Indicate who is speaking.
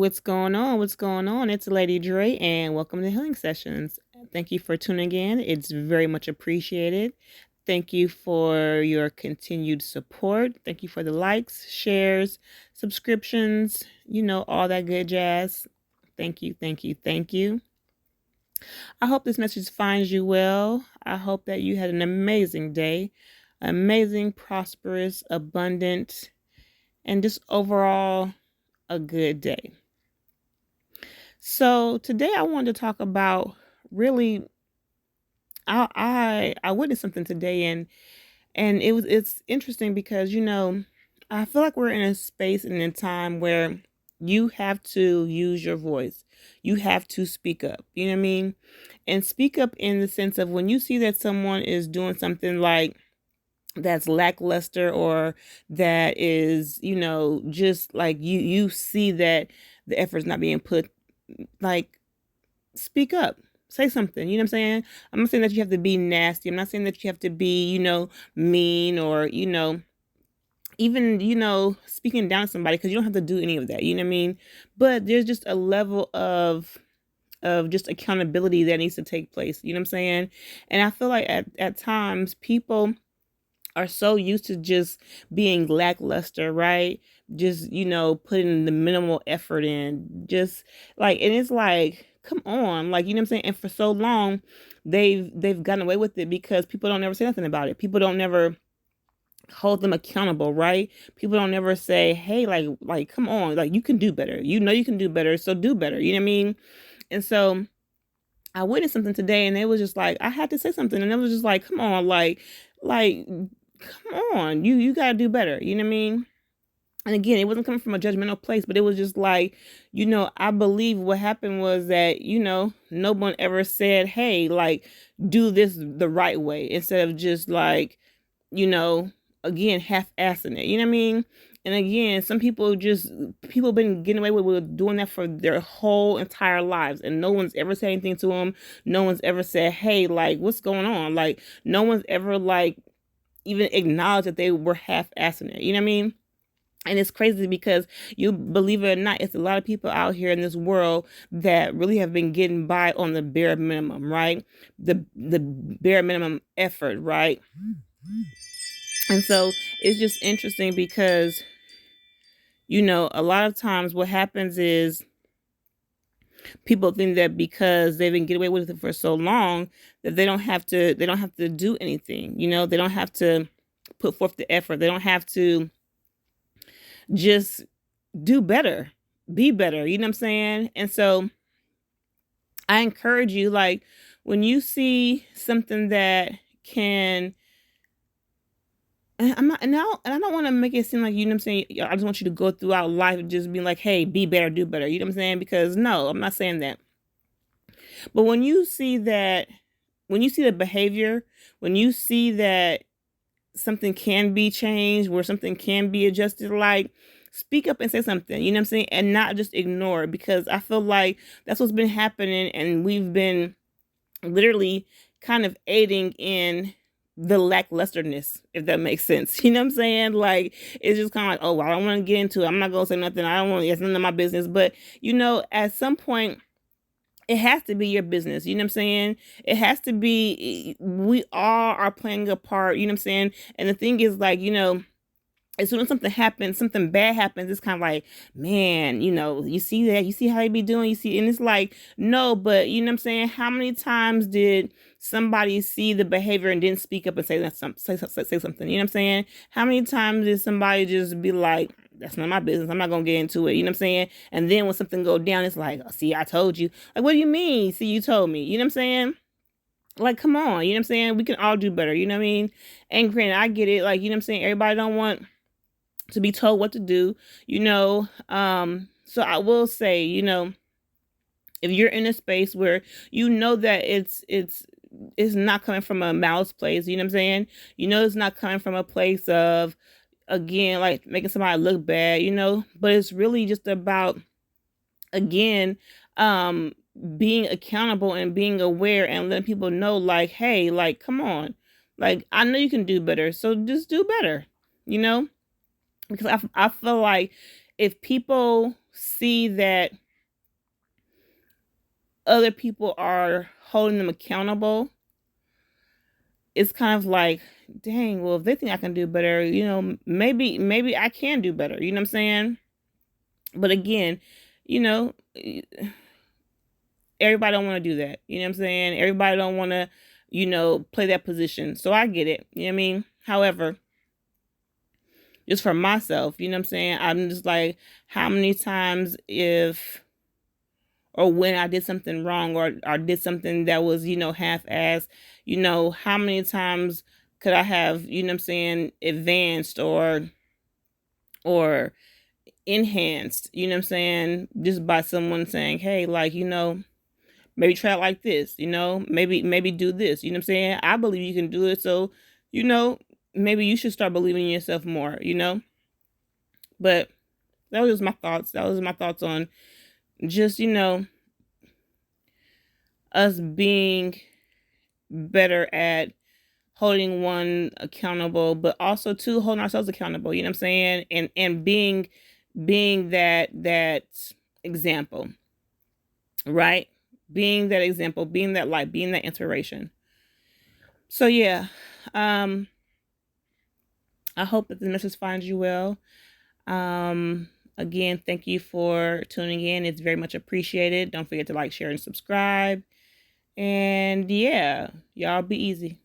Speaker 1: What's going on? What's going on? It's Lady Dre, and welcome to Healing Sessions. Thank you for tuning in. It's very much appreciated. Thank you for your continued support. Thank you for the likes, shares, subscriptions, all that good jazz. Thank you, thank you, thank you. I hope this message finds you well. I hope that you had an amazing day, amazing, prosperous, abundant, and just overall a good day. So today I wanted to talk about really I witnessed something today and it's interesting because I feel like we're in a space and in time where you have to use your voice. You have to speak up. You know what I mean? And speak up in the sense of when you see that someone is doing something like that's lackluster or that is, just like you see that the effort is not being put, like, speak up, say something. You know what I'm saying? I'm not saying that you have to be nasty. I'm not saying that you have to be, mean or, even, speaking down to somebody, because you don't have to do any of that. You know what I mean? But there's just a level of just accountability that needs to take place. You know what I'm saying? And I feel like at times people are so used to just being lackluster, right? Just, putting the minimal effort in, just like, and it's like, come on, like, you know what I'm saying? And for so long, they've gotten away with it because people don't ever say nothing about it. People don't never hold them accountable, right? People don't ever say, hey, like, come on, like, you can do better. You can do better, so do better. You know what I mean? And so I witnessed something today and it was just like, I had to say something. And it was just like, come on, like, come on, you got to do better. You know what I mean? And again, it wasn't coming from a judgmental place, but it was just like, I believe what happened was that, no one ever said, hey, like, do this the right way, instead of just like, again, half-assing it. You know what I mean? And again, people been getting away with doing that for their whole entire lives. And no one's ever said anything to them. No one's ever said, hey, like, what's going on? Like, no one's ever, like, even acknowledged that they were half-assing it. You know what I mean? And it's crazy because, you believe it or not, it's a lot of people out here in this world that really have been getting by on the bare minimum, right? The bare minimum effort, right? And so it's just interesting because, a lot of times what happens is people think that because they've been getting away with it for so long that they don't have to do anything. They don't have to put forth the effort. They don't have to just do better, be better. You know what I'm saying? And so I encourage you, like, when you see something that can, and I don't want to make it seem like, you know what I'm saying, I just want you to go throughout life and just be like, hey, be better, do better. You know what I'm saying? Because no, I'm not saying that. But when you see the behavior, when you see that something can be changed, where something can be adjusted, like, speak up and say something, you know what I'm saying? And not just ignore it, because I feel like that's what's been happening. And we've been literally kind of aiding in the lacklusterness, if that makes sense. You know what I'm saying? Like, it's just kind of like, oh, well, I don't want to get into it. I'm not going to say nothing. I don't want to, it's none of my business. But, at some point, it has to be your business. You know what I'm saying? It has to be, we all are playing a part, you know what I'm saying? And the thing is, like, as soon as something happens, something bad happens, it's kind of like, man, you see that, you see how they be doing, you see, and it's like, no, but you know what I'm saying? How many times did somebody see the behavior and didn't speak up and say something? You know what I'm saying? How many times did somebody just be like, that's not my business, I'm not gonna get into it, you know what I'm saying? And then when something go down, it's like, oh, see, I told you. Like, what do you mean? See, you told me, you know what I'm saying? Like, come on, you know what I'm saying? We can all do better, you know what I mean? And granted, I get it, like, you know what I'm saying? Everybody don't want to be told what to do, so I will say, if you're in a space where that it's not coming from a malice place, you know what I'm saying? It's not coming from a place of, again, like, making somebody look bad, but it's really just about, again, being accountable and being aware and letting people know, like, hey, like, come on, like, I know you can do better, so just do better, because I feel like if people see that other people are holding them accountable, it's kind of like, dang, well, if they think I can do better, maybe I can do better. You know what I'm saying? But again, everybody don't want to do that. You know what I'm saying? Everybody don't want to, play that position. So I get it. You know what I mean? However, just for myself, you know what I'm saying? I'm just like, how many times or when I did something wrong or did something that was, half-assed, how many times could I have, advanced or enhanced, just by someone saying, hey, like, maybe try it like this, maybe do this, I believe you can do it. So, maybe you should start believing in yourself more, but that was my thoughts. That was my thoughts on just, us being better at holding one accountable, but also too holding ourselves accountable, you know what I'm saying? And being that example, right? Being that example, being that light, being that inspiration. So yeah, I hope that the message finds you well. Again, thank you for tuning in. It's very much appreciated. Don't forget to like, share, and subscribe. And yeah, y'all be easy.